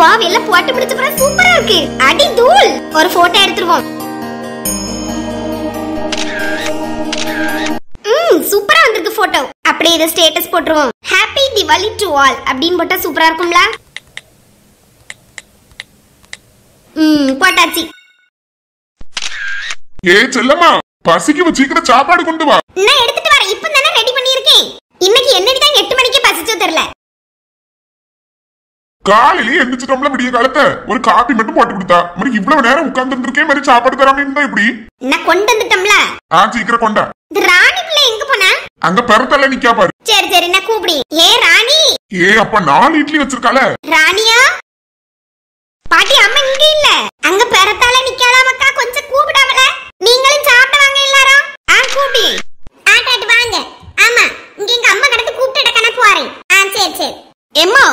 Wow, எல்லாம் போட்டு முடிச்சப்பறம் சூப்பரா இருக்கு. அடி தூள். ஒரு போட்டோ எடுத்துருவோம். சூப்பரா வந்திருக்கு போட்டோ. அப்படியே இத ஸ்டேட்டஸ் போட்டுருவோம். ஹேப்பி தீபாவளி டு ஆல் அப்படினு போட்டா சூப்பரா இருக்கும்ல. போட்டாச்சி. செல்லம்மா, பசிக்கு வச்சிக்கிற சாப்பாடு கொண்டு வா. நான் எடுத்துட்டு வரேன். இப்பதானே ரெடி பண்ணிருக்கேன். இன்னைக்கு என்னடி தான் 8 மணிக்கு பசிச்சோ தெரியல. காலையில எந்திரிச்சிட்டோம்ல, விடிய காலத்தை ஒரு காபி மட்டும் போட்டு கொடுத்தா மாதிரி இவ்வளவு நேரம் உட்கார்ந்து இருந்திருக்கேன். மாதிரி சாப்பாடு தராம இருந்தா எப்படி? நான் கொண்டு வந்துட்டோம்ல. சீக்கிரம் கொண்டா. ராணி பிள்ளை எங்க போனா? அங்க பெறத்தல நிக்கா பாரு. சரி சரி, நான் கூப்பிடு. ராணி. அப்ப 4 இட்லி வச்சிருக்கால. ராணியா? பாட்டி, அம்மா இங்க இல்ல. அங்க பெறத்தால நிக்கலாமக்கா, கொஞ்சம் கூப்பிடாமல. நீங்களும் சாப்பிட வாங்க எல்லாரும். கூப்பிடு. டாட்டு வாங்க. ஆமா, இங்க எங்க அம்மா கடந்து கூப்பிட்டு கணக்கு போறேன். சரி சரி. எம்மோ.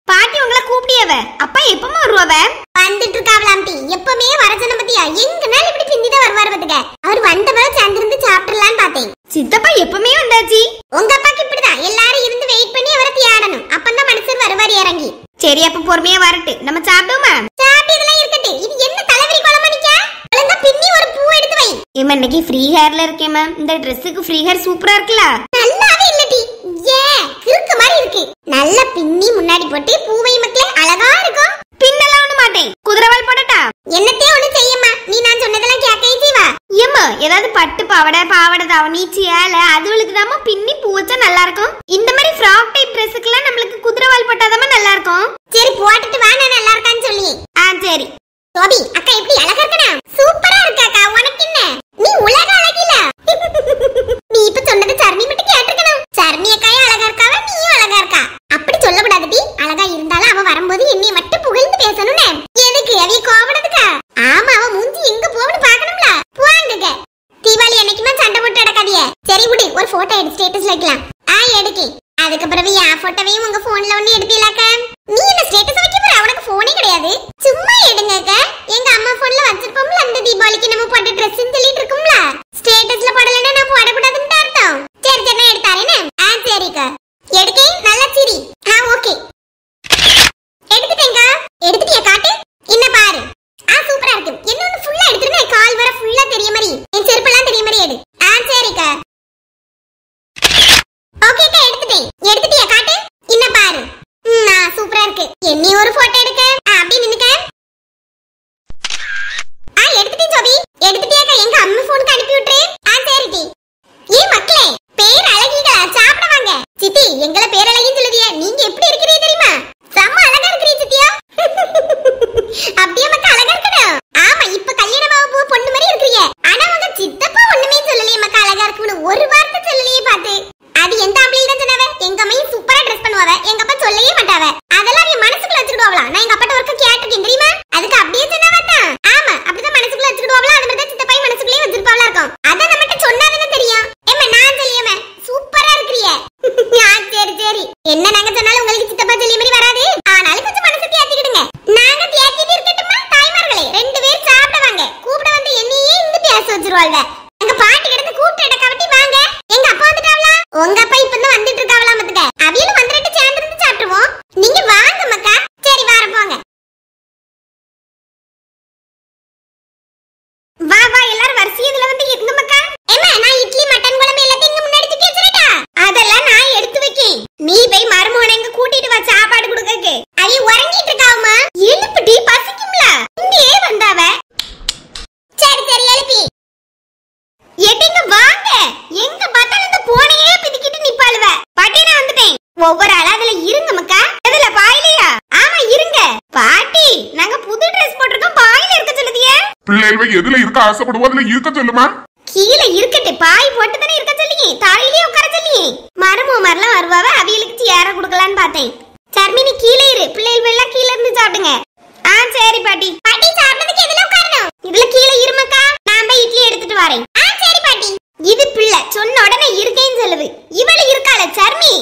பாட்டி உங்களை கூப்பிடியவ. அப்பா எப்பமா வருவவ? வந்துட்டு இருக்காவலாம்டி. எப்பவுமே வரஜன பத்தியா எங்கனால இப்படி பிந்திதான் வருவாரு பாத்துக்க. அவர் வந்தவரை சேர்ந்திருந்து சாப்பிடலான்னு பார்த்தேன். சித்தப்பா எப்பவுமே வந்தாச்சு. உங்க அப்பாக்கு இப்படிதான் எல்லாரும் இருந்து வெயிட் பண்ணி அவரை தியாடணும். அப்பந்தான் மனுஷன் வருவார் இறங்கி. சரி, அப்ப பொறுமையா வரட்டு. நம்ம சாப்பிடுமா? சாப்பிட்டதெல்லாம் இருக்கட்டு. இது என்ன தலைவரி குழம்பு நிக்க? ஒழுங்கா பின்னி ஒரு பூ எடுத்து வை. இன்னைக்கு ஃப்ரீ ஹேர்ல இருக்கேன் மேம். இந்த ட்ரெஸ்ஸுக்கு ஃப்ரீ ஹேர் சூப்பரா இருக்குல. நல்லாவே இல்லடி. கிறுக்கு மாதிரி இருக்கு. நல்லா பின்னி முன்னாடி போட்டு பூவை மக்களே அழகா இருக்கும். பின்னலாம் ஒண்ணு மாட்டேன். குதிரவால் போடட்டா? என்னத்தே ஒண்ணு செய்யம்மா. நீ நான் சொன்னதெல்லாம் கேட்கவே செய்வா. ஏம்மா, ஏதாவது பட்டு பாவாடை தாவணி சேலை அதுகளுக்கு தாமா பின்னி பூ வச்சா நல்லா இருக்கும். இந்த மாதிரி ஃப்ராக் டைப் ட்ரெஸ்ஸுக்குலாம் நம்மளுக்கு குதிரவால் போட்டாதாமா நல்லா இருக்கும். சரி, போட்டுட்டு வா, நான் நல்லா இருக்கான்னு சொல்லி. சரி. சோபி அக்கா எப்படி அழகா இருக்கனா? சூப்பரா இருக்காக்கா. உனக்கு என்ன? நீ உலக அழகில. நீ இப்ப சொன்னது சர்மி மட்டும் கேட்டிருக்கணும். சர்மி அக்காயே அழகா இருக்காவ, நீயும் அழகா இருக்கா. அப்படி சொல்லக்கூடாதுடி. அழகா இருந்தாலும் அவ வரும்போது என்னைய மட்டும் புகழ்ந்து பேசணும்னே. எதுக்கு அவிய கோவப்படுதுக்கா? ஆமா, அவ மூஞ்சி எங்க போகுது பாக்கணும்ல. போவாங்க. தீபாவளி அன்னைக்குமா சண்டை போட்டு அடக்காதிய. சரி விடு, ஒரு போட்டோ எடுத்து ஸ்டேட்டஸ்ல வைக்கலாம். எடுக்கி. அதுக்கு பிறகு என் போட்டோவையும் உங்க போன்ல ஒண்ணு எடுப்பீங்களாக்கா? நீ என்ன ஸ்டேட்டஸ் வைக்க போற? உனக்கு போனே கிடையாது. சும்மா எடுங்கக்க. எங்க அம்மா போன்ல வச்சிருப்போம்ல, அந்த தீபாவளிக்கு நம்ம போட்ட ட்ரெஸ் சொல்லிட்டு இருக்கும்ல. ஸ்டேட்டஸ்ல போடலன்னா நான் போடக்கூடாதுன்னு அர்த்தம். சரி சரி, நான் எடுத்தாரேனே. சரிக்கா. எடுக்கே. நல்லா சிரி. ஓகே. எடுத்துட்டேங்க. எடுத்துட்டியா? காட்டு. என்ன பாரு. சூப்பரா இருக்கு. இன்னொன்னு ஃபுல்லா எடுத்துருங்க. கால் வர ஃபுல்லா தெரிய மாதிரி, என் செருப்பெல்லாம் தெரிய மாதிரி எடு. சரிக்கா. ஓகேக்கா, எடுத்துட்டேன். எடுத்துட்டியா? காட்டு. என்ன பாரு. சூப்பரா இருக்கு. என்னி ஒரு போட்டோ எடுக்க. அப்படி நின்னுக்க. எடுத்துட்டேன் சோபி. எடுத்துட்டியாக்கா? எங்க அம்மா போனுக்கு அனுப்பி விட்டுரு. சரிடி. மக்களே, பேர் அழகிகளா? சாப்பிட வாங்க. சித்தி, எங்களை பேர் அழகின்னு சொல்லுதியா? நீங்க எப்படி இருக்கிறீங்க தெரியுமா? செம்ம அழகா இருக்கிறீங்க சித்தியா. அப்படியே மக்கா அழகா இருக்கணும். ஆமா, இப்ப கல்யாணமாக போ பொண்ணு மாதிரி இருக்கிறீங்க. ஆனா உங்க சித்தப்பா ஒண்ணுமே சொல்லலையே மக்கா அழகா இருக்குன்னு. ஒரு வார்த்தை சொல்லலையே பாத்து. அது எந்த ஆம்பளையும் தான் சொன்னாவ. எங்க அம்மையும் சூப்பரா ட்ரெஸ் பண்ணுவாவ. எங்க அப்பா சொல்லவே மாட்டாவ. அதெல்லாம் என் மனசுக்குள்ள வச்சுக்கிடுவாங்களா? நான் எங்க அப்பாட்ட ஒருக்க கேட்டிருக்கேன் தெரியுமா? அதுக்கு அப்படியே சொன்னாவதான். ஆமா, அப்படிதான் மனசுக்குள்ள வச்சுக்கிடுவாங்களா? அது மாதிரி தான் சித்தப்பாயும் மனசுக்குள்ளே வச்சிருப்பாவளா இருக்கும். அதான் நம்மகிட்ட சொன்னாதானே தெரியும். நான் சொல்லியமே சூப்பரா இருக்கிறீங்க. சரி சரி. என்ன நாங்க சொன்னாலும் உங்களுக்கு சித்தப்பா சொல்லிய மாதிரி வராது. ஆனாலும் கொஞ்சம் மனசு தேத்திக்கிடுங்க. நாங்க தேத்திட்டு இருக்கட்டுமா? தாய்மார்களே, 2 பேர் சாப்பிடுவாங்க. கூப்பிட வந்து என்னையே இருந்து பேச வச்சிருவாங்க. எங்க பாட்டி கிட்ட கூப்பிட்டு எடுக்கவட்டி வாங்க. எங்க அப்பா வந்துட்டாவளா? உங்க அப்பா இப்பதான் வந்துட்டு இருக்காவளா? மத்துக்க அவியலும் வந்துட்டு சேர்ந்து இருந்து சாப்பிடுவோம். நீங்க வாங்க மக்கா. சரி, வார போங்க. வா வா, எல்லாரும் வரிசையா இதுல வந்து எங்க மக்கா? நான் இட்லி மட்டன் குழம்பு எல்லாத்தையும் இங்க முன்னாடி தூக்கி வச்சிரட்டா? அதெல்லாம் நான் எடுத்து வைக்கேன். நீ போய் மருமகனை இங்க கூட்டிட்டு வா சாப்பாடு கொடுக்கக்கு. அவி உறங்கிட்டு இருக்காவுமா? எழுப்புடி, பசிக்கும்ல. இங்கே வந்தாவ. சரி சரி, எழுப்பி. எடிங்க வாங்க. எங்க பார்த்தாலும் இந்த போனையே பிதிக்கிட்டு நிப்பாளுவ. பாட்டி, நான் வந்துட்டேன். ஒவ்வொரு ஆளா அதுல இருங்க மக்கா. அதுல பாயிலையா? ஆமா, இருங்க. பாட்டி, நாங்க புது ட்ரெஸ் போட்டிருக்கோம். பாயில இருக்க சொல்லுதியே. பிள்ளைகள் எதுல இருக்க ஆசைப்படுவோம் அதுல இருக்க சொல்லுமா. கீழே இருக்கட்டு. பாய் போட்டு தானே இருக்க சொல்லியே. தாயிலே உட்கார சொல்லியே. மருமமாரெல்லாம் வருவாவ. அவியலுக்கு சேர கொடுக்கலான்னு பார்த்தேன். சர்மினி, கீழே இரு. பிள்ளைகள் எல்லாம் கீழே இருந்து சாப்பிடுங்க. சரி பாட்டி. பாட்டி, சாப்பிட்டதுக்கு எதுல உட்காரணும்? இதுல கீழே இருமக்கா. நான் போய் இட்லி எடுத்துட்டு வரேன். சரி பாட்டி. இது பிள்ளை சொன்ன உடனே இருக்கேன்னு சொல்லுது. இவளு இருக்காள சர்மி.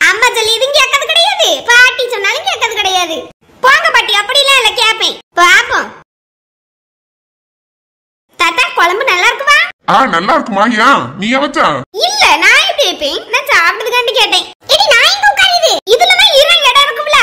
அம்மா சொல்லி இதுங்க கேட்கறது கிடையாது. பாட்டி சொன்னாலும் கேட்கறது கிடையாது. போங்க பாட்டி. அப்படிலாம் இல்ல, கேப்பேன். பாப்போம். தாத்தா, குழம்பு நல்லா இருக்குவா? நல்லா இருக்குமா? ஏன் நீ வச்சா? இல்ல, நான் எப்படி வைப்பேன்? நான் சாப்பிட்டதுக்காண்டி கேட்டேன். எடி, நான் எங்க உட்காருது? இதுலதான் இடம் இருக்கும்ல.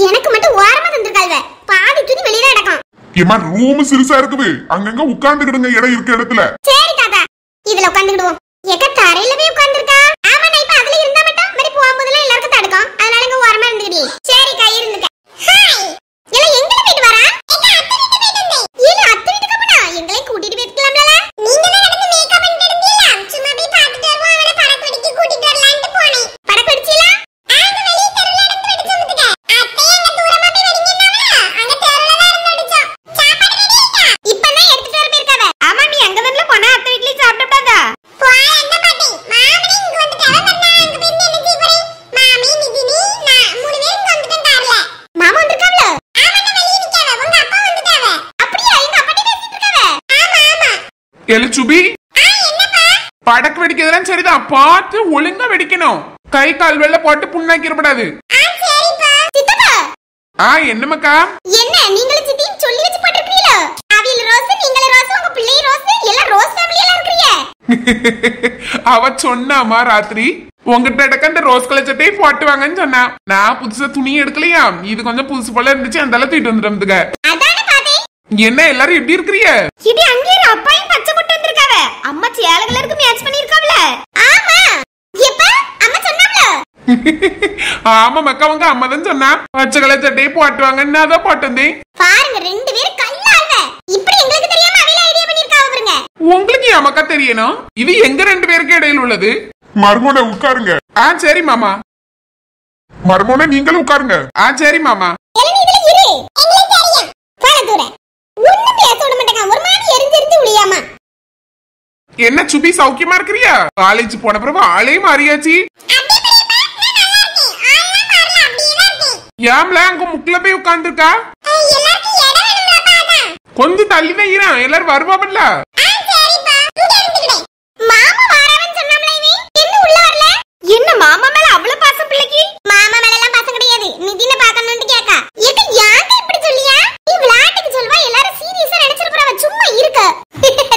எனக்கு மட்டும் ஓரமா தந்திருக்காள்வ. பாதி துணி வெளியில நடக்கும். ஏமா ரூம் சிறுசா இருக்குது, அங்கங்க உட்கார்ந்துக்கிடுங்க இடம் இருக்க இடத்துல. சரி தாத்தா, இதுல உட்கார்ந்துடுவோம். ஏக்க தரையில போய் உட்கார்ந்திருக்கா. ஆமா, நான் இப்ப அதுல இருந்தா மட்டும் மாதிரி போகும்போதெல்லாம் எல்லாருக்கும் தடுக்கும். அதனால இங்க ஓரமா இருந்துக்கிடி. சரி கை இருந்துக்க. ஹாய், எல்லாம் எங்கல போயிட்டு வரா? ஏக்க அத்தை வீட்டுக்கு போயிட்டு வந்தேன். ஏல அத்தை வீட்டுக்கு போனா எங்களை கூட்டிட்டு போயிக்கலாம்ல? நீங்க தான் நடந்து மேக்கப் பண்ணிட்டு இருந்தீல, சும்மா போய் பாத்துட்டு வருவோம். அவளை படக்கு வெடிக்கு கூட்டிட்டு வரலாம்னு போனேன். படக்கு வெடிச்சீல? ஆங்க வெளிய தெருல நடந்து வெடிச்சு வந்துட்டேன். அத்தை எங்க தூரமா போய் வெடிங்கனாவா? அங்க தெருல தான் இருந்து வெடிச்சோம். சாப்பாடு ரெடி ஆயிட்டா? இப்பதான் எடுத்துட்டு வர போயிருக்காவ. ஆமா, நீ அங்க தானே போனா அத்தை வீட்லயே சாப்பிட்டடாதா? போய் என்ன பாட்டி மாமனி இங்க வந்துட்டாவ. வந்தா அங்க போய் என்ன செய்ய போறே? மாமி நிதினி நான் மூணு பேரும் இங்க வந்துட்டோம் கார்ல. மாமா வந்திருக்காவல? ஆமா, நான் வெளிய நிக்காவ. உங்க அப்பா வந்துட்டாவ. அப்படியே எங்க அப்பா கிட்ட பேசிட்டு இருக்காவ. ஆமா ஆமா. எல சுபி, என்னப்பா? படக்கு வெடிக்கிறதெல்லாம் சரிதான், பார்த்து ஒழுங்கா வெடிக்கணும். கை கால் வெள்ள போட்டு புண்ணாக்கிடப்படாது. சரிப்பா. சித்தப்பா, என்னமக்கா? என்ன நீங்களும் சித்தியும் சொல்லி வச்சு போட்டுருக்கீங்களோ? அவியல் ரோஸ், நீங்கள ரோஸ், உங்க பிள்ளை ரோஸ், எல்லாம் ரோஸ் ஃபேமிலியில இருக்கீங்க. அவ சொன்னாமா ராத்திரி உங்ககிட்ட எடுக்க அந்த ரோஸ் கலர் சட்டையை போட்டு வாங்கன்னு சொன்னா. நான் புதுசா துணி எடுக்கலையா, இது கொஞ்சம் புதுசு போல இருந்துச்சு, அந்த தூக்கிட்டு வந்துடுறதுங்க. அதானே பாத்தேன். என்ன எல்லாரும் எப்படி இருக்கிறீங்க? இது அங்கே அப்பாயும் பச்சை போட்டு வந்திருக்காவ. அம்மா சேல கலருக்கு மேட்ச் பண்ணிருக்காவல. ஆமா, எப்ப அம்மா சொன்னாவல? ஆமா மக்கா, உங்க அம்மா தான் சொன்னா பச்சை கலர் சட்டையை போட்டு வாங்கன்னு. அதான் போட்டு வந்தேன். பாருங்க, ரெண்டு பேரும் கல்லால்வ. இப்படி எங்களுக்கு தெரியாம அவில ஐடியா பண்ணிருக்காவ பாருங்க. உங்களுக்கு ஏன் மக்கா தெரியணும்? இது எங்க ரெண்டு பேருக்கு இடையில உள்ளது. மர்மோன உட்காருங்க. சரி மாமா. மர்மோன நீங்களும் உட்காருங்க. சரி மாமா. எல்லாம் இதுல இரு, எங்களுக்கு தெரியும். போல தூர ஒண்ணும் பேச விட மாட்டேங்க. ஒரு மாதிரி எரிஞ்செரிஞ்சு உளியாமா. என்ன சுபி, சௌக்கியமா இருக்கிறியா? காலேஜ் போன பிறகு ஆளே மாறியாச்சு. ஏம்ல அங்க முக்குல போய் உட்கார்ந்துருக்கா? கொஞ்சம் தள்ளிதான் இறான், எல்லாரும் வருவாமல்ல. என்ன மாமா மேல அவ்வளவு பாசம் பிள்ளைக்கு? மாமா மேல எல்லாம் பாசம் கிடையாது. நிதின பாக்கணும்னு கேக்கா. ஏக்க யாங்க இப்படி சொல்லியா? நீ விளையாட்டுக்கு சொல்வா, எல்லாரும் சீரியஸா நினைச்சிட்டு போறவ. சும்மா இருக்க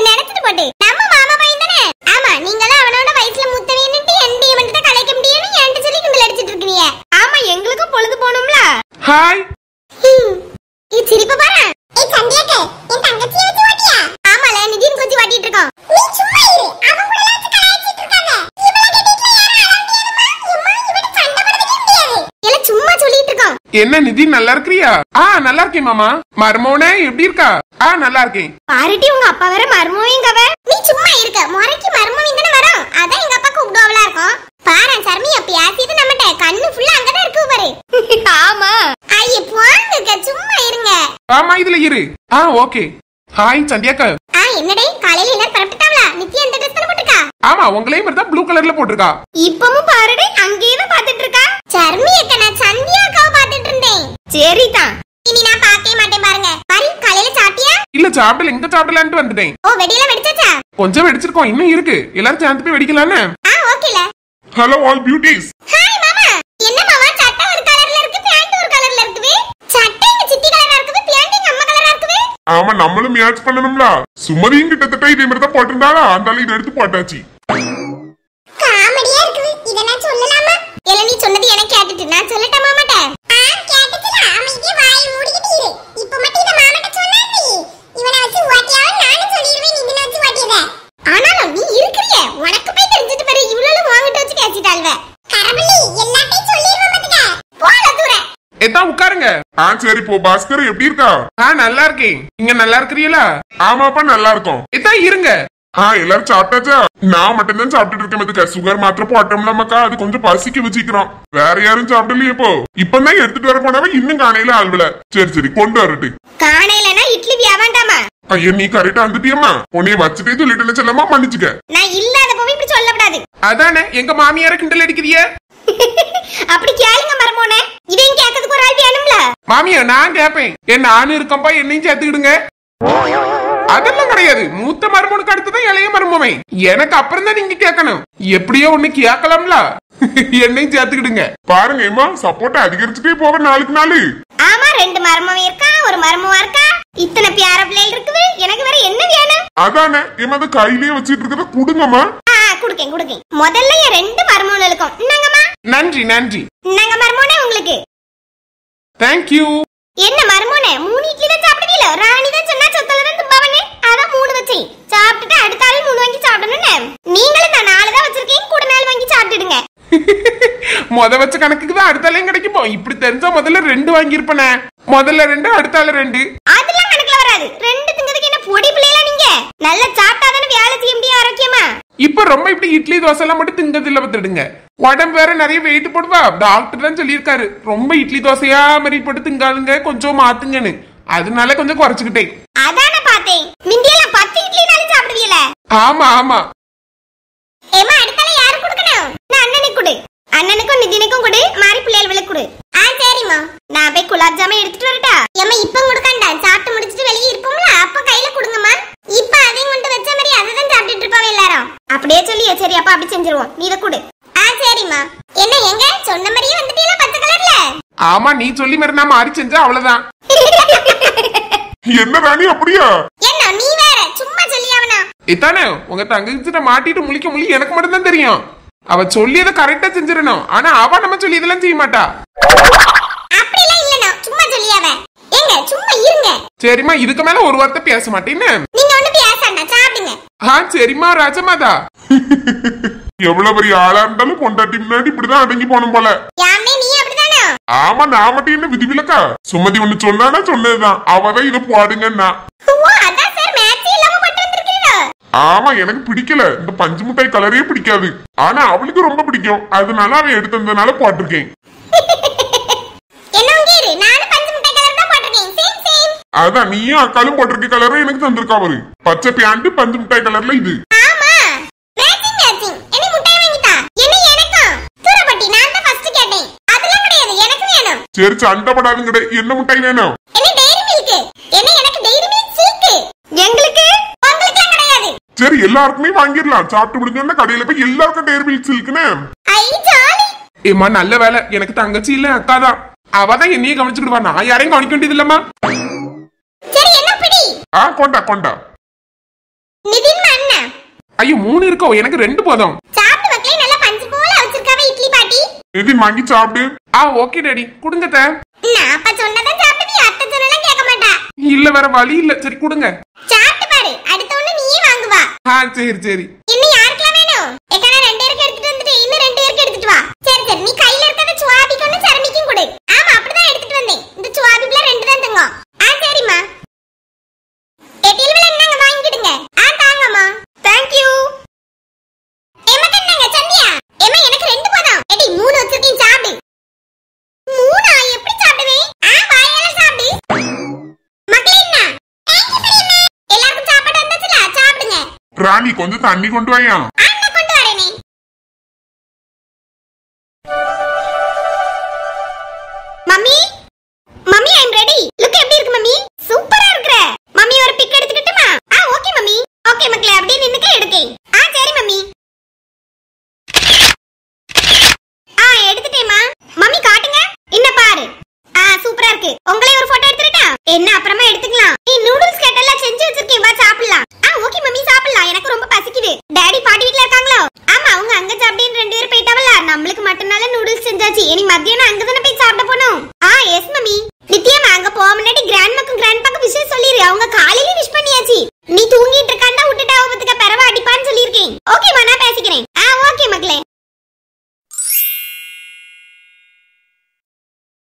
நினைச்சிட்டு போட்டு நம்ம மாமா பையன் தானே. ஆமா, நீங்களாம் அவனோட வயசுல மூத்தவன்னுட்டு என்டிய மட்டும் கலைக்க முடியும்னு என்கிட்ட சொல்லி கிண்டல் அடிச்சிட்டு இருக்கீங்க. ஆமா, எங்களுக்கும் பொழுது போணும்ல. ஹாய். இது சிரிப்ப பாரு. ஏய் சந்தியாக்கே, என் தங்கச்சியை வச்சு வாட்டியா? ஆமால, நிதின் கொஞ்சம் வாட்டிட்டு இருக்கோம். நீ சும்மா இரு, அவன் கூட எல்லாம் கலாய்ச்சிட்டு இருக்காங்க. இவள கேட்டிட்ல யாரும் அலண்டியதுமா? அம்மா இவட சண்டை போடவே முடியாது. எல்லாம் சும்மா சொல்லிட்டு இருக்கோம். என்ன நிதி, நல்லா இருக்கிறியா? நல்லா இருக்கேன் மாமா. மர்மோனே எப்படி இருக்கா? நல்லா இருக்கேன். பாருட்டி, உங்க அப்பா வேற மர்மோவிங்கவ. நீ சும்மா இருக்க, முறைக்கு மர்மோவிங்க தான வரும். அதான் எங்க அப்பா கூப்பிடுவாவலா இருக்கும். பாரு சர்மி, அப்ப பேசிட்டு நம்மட்ட கண்ணு ஃபுல்லா அங்கதான் இருக்கு பாரு. ஆமா. ஐயே போங்க, சும்மா இருங்க. ஆமா, இதுல இரு. ஓகே. ஹாய் சந்தியாக்கா. என்னடே, காலையில எல்லாரும் பரப்பிட்டாங்களா? நித்யா அந்த ட்ரெஸ் தான போட்டுருக்கா? ஆமா, உங்களையும் மாதிரி தான் ப்ளூ கலர்ல போட்டிருக்கா. இப்பவும் பாருடே, அங்கேயே தான் பாத்துட்டு இருக்கா. சர்மி அக்கா, நான் சந்தியாக்காவை பாத்துட்டு இருந்தேன். சரிதான், இனி நான் பார்க்கவே மாட்டேன் பாருங்க. பாரு, காலையில சாப்பிட்டியா? இல்ல சாப்பிடல, எங்க சாப்பிடலான்ட்டு வந்துட்டேன். ஓ, வெடியெல்லாம் வெடிச்சாச்சா? கொஞ்சம் வெடிச்சிருக்கோம், இன்னும் இருக்கு. எல்லாரும் சேர்ந்து போய் வெடிக்கலான்னு. ஓகேல. Hello all beauties. ஹாய் மாமா. என்ன மாமா, சட்டை ஒரு கலர்ல இருக்கு, பேண்ட் ஒரு கலர்ல இருக்குது. சட்டை எங்க சித்தி கலரா இருக்குது, பேண்ட் எங்க அம்மா கலரா இருக்குது. ஆமா, நம்மளும் மேட்ச் பண்ணணும்ல. சுமதியும் கிட்டத்தட்ட இதே மாதிரி தான் போட்டிருந்தாளா, அதனால இதை எடுத்து போட்டாச்சு. காமெடியா இருக்குது. இத நான் சொல்லலாமா? இல்ல, நீ சொன்னது எனக்கு கேட்டுட்டு நான் சொல்லட்டா மாமாட்ட? கேட்டுச்சுல, அமைதியா வாயை மூடிக்கிட்டு இரு. இப்ப மட்டும் இத மாமாட்ட சொன்னானே, இவனை வச்சு ஓட்டியாவ நானும் சொல்லிடுவேன். நீ இதன வச்சு ஓட்டியத. ஆனாலும் நீ இருக்கறியே, உனக்கு போய் தெரிஞ்சிட்டு பாரு. இவ்வளவு வாங்கிட்டு வச்சு பேசிட்டாள்வ. கரபள்ளி எல்லாத்தையும் சொல்லிடுவேன் பாத்துக்க. போல தூர. ஏதா உட்காருங்க. சரி போ. பாஸ்கர் எப்படி இருக்கா? நல்லா இருக்கேன். நீங்க நல்லா இருக்கிறீங்களா? ஆமாப்பா, நல்லா இருக்கும். ஏதா இருங்க. எல்லாரும் சாப்பிட்டாச்சா? நான் மட்டும் தான் சாப்பிட்டுட்டு இருக்கேன். அதுக்கு சுகர் மாத்திரை போட்டோம்லமாக்கா, அது கொஞ்சம் பசிக்க வச்சுக்கிறோம். வேற யாரும் சாப்பிடலையே. இப்போ இப்பதான் எடுத்துட்டு வர போனவன் இன்னும் காணையில ஆள்வில. சரி சரி, கொண்டு வரட்டு. காணையிலனா இட்லி வியாவாண்டாமா? ஐயா, நீ கரெக்டா வந்துட்டியம்மா. உன்னைய வச்சுட்டே சொல்லிட்டு செல்லமா, மன்னிச்சுக்க. நான் இல்லாத போய் இப்படி சொல்லக்கூடாது. அதானே எங்க மாமியார கிண்டல் அடிக்கிறிய. அப்படி கேளுங்க மர்மோனே. இதையும் கேட்கறதுக்கு ஒரு ஆள் வேணும்ல. மாமியா, நான் கேட்பேன். நானும் இருக்கம்பா, என்னையும் சேர்த்துக்கிடுங்க. அதெல்லாம் கிடையாது. மூத்த மருமனுக்கு அடுத்துதான் இளைய மருமமை. எனக்கு அப்புறம் தான் நீங்க கேட்கணும். எப்படியோ ஒண்ணு கேட்கலாம்ல. என்னையும் சேர்த்துக்கிடுங்க. பாருங்க ஏமா, சப்போர்ட் அதிகரிச்சுட்டே போக நாளுக்கு நாளு. ஆமா, 2 மருமவ இருக்கா, ஒரு மருமவா இருக்கா. இத்தனை பியார பிள்ளைகள் இருக்குது. எனக்கு வேற என்ன வேணும்? அதானே ஏமா, அதை கையிலேயே வச்சிட்டு இருக்கிறத குடுங்கம்மா. குடுக்கேன் குடுக்கேன். முதல்ல என் 2 மருமவனுக்கும் இன்னாங்கம்மா. நன்றி நன்றி. இன்னாங்க மருமவனே உங்களுக்கு. தேங்க்யூ. என்ன மர்மோனே 3 இட்லி தான் சாப்பிடுவீல? ராணி தான் சொன்னா சொத்தல இருந்து பவனே அதான் 3 வச்சேன். சாப்பிட்டுட்டு அடுத்த ஆள் 3 வாங்கி சாப்பிடணும்னே. நீங்களும் தான் 4 தான் வச்சிருக்கீங்க, கூட 4 வாங்கி சாப்பிட்டுடுங்க. முத வச்ச கணக்குக்கு தான் அடுத்தாலையும் கிடைக்குமோ? இப்படி தெரிஞ்சா முதல்ல 2 வாங்கியிருப்பனே. முதல்ல 2 அடுத்தால 2. அதெல்லாம் கணக்குல வராது. 2 திங்கிறதுக்கு என்ன பொடி பிள்ளைல நீங்க? நல்லா சாப்பிட்டாதானே வேலை செய்ய முடியும் ஆரோக்கியமா. இப்ப ரொம்ப இப்படி இட்லி தோசை எல்லாம் மட்டும் திங்கிறது இல்ல பத்துடுங்க. உடம்பு வேற நிறைய வெயிட் போடுவா. டாக்டர் தான் சொல்லியிருக்காரு ரொம்ப இட்லி தோசையா மாதிரி போட்டு திங்காதுங்க, கொஞ்சம் மாத்துங்கன்னு. அதனால கொஞ்சம் குறைச்சுக்கிட்டேன். அதானே பார்த்தேன். மிந்தியெல்லாம் 10 இட்லினாலும் சாப்பிடுவீல? ஆமா ஆமா. ஏமா அடுத்தால யாரு கொடுக்கணும்? நான் அண்ணனுக்கு கொடு. அண்ணனுக்கும் நிதினுக்கும் கொடு, மாறி பிள்ளைகளுக்கு கொடு. சரிம்மா. நான் போய் குலாப் ஜாமுன் எடுத்துட்டு வரட்டா? ஏமா இப்ப கொடுக்கண்டா, சாப்பிட்டு முடிச்சிட்டு வெளியே இருப்போம்ல, அப்ப கையில கொடுங்கம்மா. இப்ப அதையும் கொண்டு வச்ச மாதிரி அதை தான் சாப்பிட்டுட்டு இருப்பாவே எல்லாரும். அப்படியே சொல்லியே. சரி அப்ப அப்படி செஞ்சிருவோம். நீ இதை கொடு. சரிம்மா. என்ன எங்க சொன்ன மாதிரியே வந்துட்டீங்களா பச்சை கலர்ல? ஆமா, நீ சொல்லி மாதிரி நான் மாறி செஞ்சா அவ்வளவுதான். என்ன ராணி அப்படியா? என்ன நீ வேற சும்மா சொல்லியாவனா? இதானே உங்க தங்கச்சிட்ட மாட்டிட்டு முழிக்க எனக்கு மட்டும் தான் தெரியும். அவ சொல்லியதை கரெக்டா செஞ்சிடணும். ஆனா அவ நம்ம சொல்லி இதெல்லாம் செய்ய மாட்டா. அப்படிலாம் இல்லனா, சும்மா சொல்லியாவ. எங்க சும்மா இருங்க. சரிம்மா, இதுக்கு மேல ஒரு வார்த்தை பேச மாட்டேன்னு. நீங்க ஒண்ணு பேசாண்டா, சாப்பிடுங்க. சரிம்மா ராஜமாதா. எவ்வளவு பெரிய ஆளா இருந்தாலும் பொண்டாட்டி முன்னாடி இப்படிதான் அடங்கி போனும் போல. யாமே நீ அப்படிதானே? ஆமா, நான் மட்டும் என்ன விதிவிலக்கா? சுமதி ஒண்ணு சொன்னானா சொன்னதுதான். அவதான் இதை போடுங்கன்னா. அதான் சார் மேட்ச் இல்லாம போட்டு வந்திருக்கீங்க. ஆமா, எனக்கு பிடிக்கல. இந்த பஞ்சு மிட்டாய் கலரே பிடிக்காது. ஆனா அவளுக்கு ரொம்ப பிடிக்கும். அதனால அவன் எடுத்து வந்ததுனால போட்டிருக்கேன். நானும் பஞ்சு மிட்டாய் கலர் தான் போட்டிருக்கேன். Same same. அதான் நீயும் அக்காலும் போட்டிருக்க கலரே எனக்கு தந்திருக்கா அவரு. பச்சை பேண்ட் பஞ்சு மிட்டாய் கலர்ல இது. ஆமா மேட்சிங் மேட்சிங். என்ன மிட்டாய் வாங்கிட்டா? என்ன எனக்கும்? தூரப்பட்டி நான் தான் ஃபர்ஸ்ட் கேட்டேன். அதெல்லாம் கிடையாது, எனக்கு வேணும். சரி சண்டை படாதுங்கடே. என்ன மிட்டாய் வேணும்? என்ன டெய்ரி மில்க்? என்ன எனக்கு டெய்ரி மில்க் சில்க். எங்களுக்கு உங்களுக்கு கிடையாது. சரி எல்லாருக்குமே வாங்கிடலாம். சாப்பிட்டு முடிஞ்சோன்னா கடையில போய் எல்லாருக்கும் டெய்ரி மில்க் சில்க்னு. ஐ ஜாலி. ஏமா நல்ல வேலை, எனக்கு தங்கச்சி இல்ல அக்கா தான். அவதான் என்னையே கவனிச்சுக்கிடுவா. நான் யாரையும் கவனிக்க வேண்டியது இல்லம்மா. சரி என்ன பிடி? கொண்டா கொண்டா. நிதின் அண்ணா. ஐயோ 3 இருக்கோ? எனக்கு 2 போதும். சாப்பிட்டு மக்களே நல்லா பஞ்சு போல வச்சிருக்காவே இட்லி பாட்டி. நிதின் வாங்கி சாப்பிடு. ஓகே டாடி, கொடுங்க தே. நான் அப்ப சொன்னதை சாப்பிடுவி, அத்தை சொன்னலாம் கேட்க மாட்டா. இல்ல வேற வழி இல்ல. சரி கொடுங்க. சாப்பிட்டு பாரு, அடுத்த ஒண்ணு நீயே வாங்குவா. சரி சரி. இன்னும் யாருக்கெல்லாம் வேணும்? ஏக்கனா 2 பேருக்கு எடுத்துட்டு வந்துட்டு இன்னும் 2 பேருக்கு எடுத்துட்டு வா. சரி சரி, நீ கையில இருக்கத சுவாபிக்கு ஒண்ணு சரமிக்கும் கொடு. ஆமா அப்படிதான் எடுத்துட்டு வந்தேன். இந்த சுவாபிக்குல 2 தான் தங்க. சரிம்மா. எட்டில்வல என்னங்க வாங்கிடுங்க. தாங்கம்மா. Thank you. ஏமா கண்ணங்க சந்தியா. ஏமா எனக்கு 2 போதும். எடி 3 வச்சிருக்கேன், சாப்பிடு. 3 எப்படி சாப்பிடுவே? வாயால சாப்பிடு. மக்களே என்ன? Thank you சரிம்மா. எல்லாருக்கும் சாப்பாடு வந்தாச்சுல, சாப்பிடுங்க. ராணி கொஞ்சம் தண்ணி கொண்டு வாயா. நான் கொண்டு வரேனே. Mummy mummy I am ready. Look எப்படி இருக்கு மம்மி? சூப்பரா இருக்கு. மம்மி ஒரு பிக் எடுத்துக்கிட்டுமா? Okay mummy. ஓகே மக்களே, அப்படியே நின்னுக்க எடுக்கேன். சரி மம்மி. எடுத்துட்டேமா. மம்மி காட்டுங்க. என்ன பாரு. சூப்பரா இருக்கு. உங்களே ஒரு போட்டோ எடுத்துட்டா? என்ன அப்புறமா எடுத்துக்கலாம். நீ நூடுல்ஸ் கேட்டல செஞ்சு வச்சிருக்கேன், வா சாப்பிடலாம். ஓகே மம்மி சாப்பிடலாம். எனக்கு ரொம்ப பசிக்குது. டாடி பாட்டி வீட்ல இருக்காங்களோ? ஆமா, அவங்க அங்க சாப்பிட்டேன்னு 2 பேர் போயிட்டாவல. நம்மளுக்கு மட்டும்னால நூடுல்ஸ் செஞ்சாச்சு. இனி மத்தியானம் அங்க தானே போய் சாப்பிட போறோம். S mummy. நித்யாமா அங்க போக முன்னாடி கிராண்ட்மாக்கும் கிராண்ட்பாக்கும் விஷயம் சொல்லிரு. அவங்க காலையில விஷ் பண்ணியாச்சு. நீ தூங்கிட்டு இருக்காண்டா விட்டுட்டா பத்துக்க பெறவா அடிப்பான்னு சொல்லிருக்கேன். ஓகேமா, நான்